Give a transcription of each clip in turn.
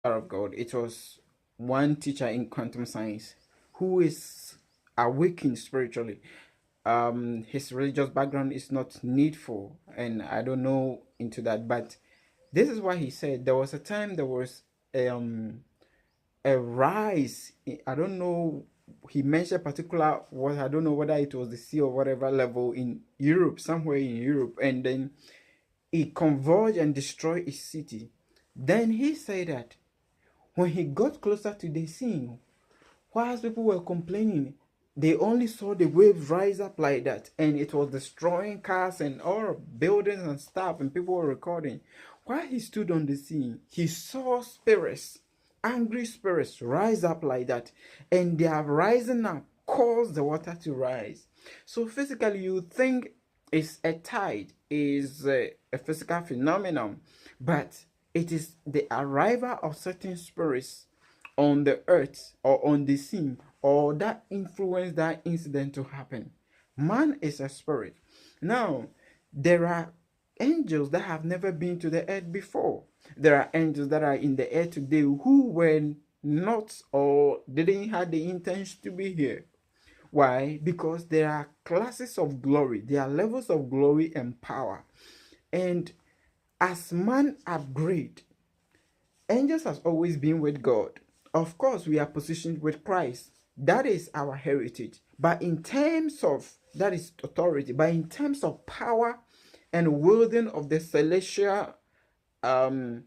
of God. It was one teacher in quantum science who is awakened spiritually. His religious background is not needful, and I don't know into that, but this is what he said. There was a time there was um a rise. I don't know. He mentioned particular what I don't know whether it was the sea or whatever level in Europe, somewhere in Europe, and then it converged and destroyed his city. Then he said that when he got closer to the scene, whilst people were complaining, they only saw the waves rise up like that, and it was destroying cars and all buildings and stuff, and people were recording. While he stood on the scene, he saw spirits, angry spirits, rise up like that, and they are rising up, cause the water to rise. So physically, you think it's a tide, is a physical phenomenon, but it is the arrival of certain spirits on the earth or on the scene, or that influence that incident to happen. Man is a spirit. Now, there are angels that have never been to the earth before. There are angels that are in the air today who were not or didn't have the intention to be here. Why? Because there are classes of glory, there are levels of glory and power. And as man upgrade, angels has always been with God. Of course, we are positioned with Christ. That is our heritage. But in terms of, that is authority, but in terms of power and wielding of the celestial um,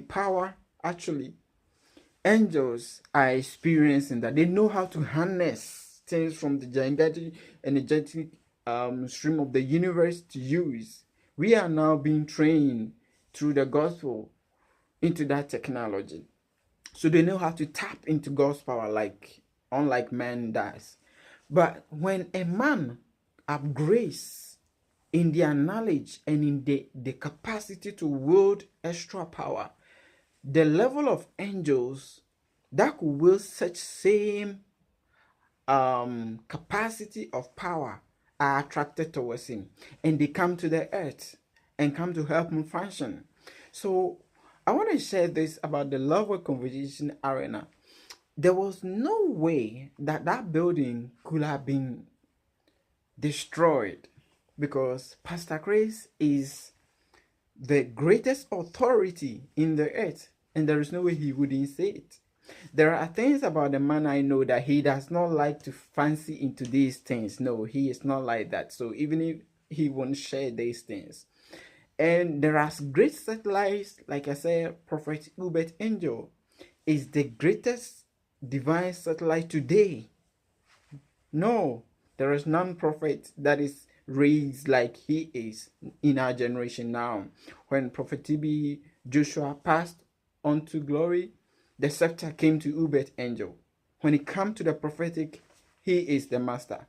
power, actually, angels are experiencing that. They know how to harness things from the gigantic energetic stream of the universe to use. We are now being trained through the gospel into that technology. So they know how to tap into God's power like unlike man does. But when a man upgrades in their knowledge and in the capacity to wield extra power, the level of angels that could wield such same capacity of power are attracted towards him, and they come to the earth and come to help him function. So I want to share this about the Love Word Conversation Arena. There was no way that that building could have been destroyed, because Pastor Chris is the greatest authority in the earth, and there is no way he wouldn't say it. There are things about the man I know that he does not like to fancy into these things. No, he is not like that. So even if he won't share these things. And there are great satellites, like I said, Prophet Hubert Angel is the greatest divine satellite today. No, there is none prophet that is raised like he is in our generation now. When Prophet TB Joshua passed on to glory, the scepter came to Hubert Angel. When it comes to the prophetic, he is the master.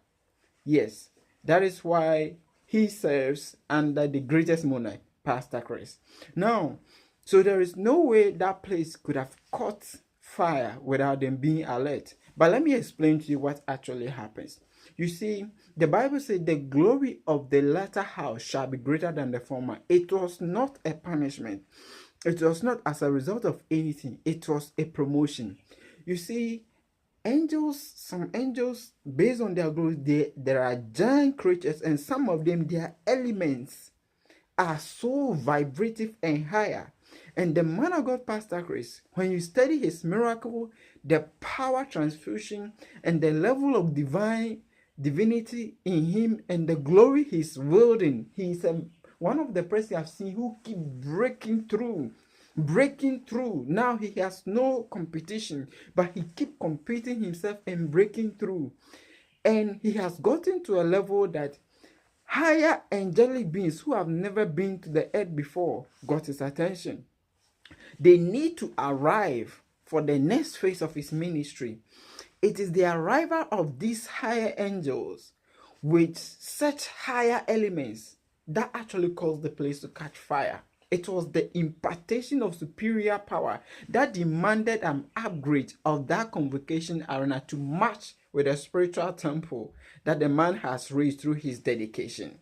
Yes, that is why he serves under the greatest monarch, Pastor Chris. Now, so there is no way that place could have caught fire without them being alert. But let me explain to you what actually happens. You see, the Bible said the glory of the latter house shall be greater than the former. It was not a punishment. It was not as a result of anything. It was a promotion. You see, angels, some angels, based on their glory, there are giant creatures, and some of them, their elements are so vibrative and higher. And the man of God, Pastor Chris, when you study his miracle, the power transfusion, and the level of divinity in him, and the glory he's wielding, he's one of the persons I've seen who keep breaking through. Now he has no competition, but he keep competing himself and breaking through. And he has gotten to a level that higher angelic beings who have never been to the earth before got his attention. They need to arrive for the next phase of his ministry. It is the arrival of these higher angels with such higher elements that actually caused the place to catch fire. It was the impartation of superior power that demanded an upgrade of that convocation arena to match with the spiritual temple that the man has raised through his dedication.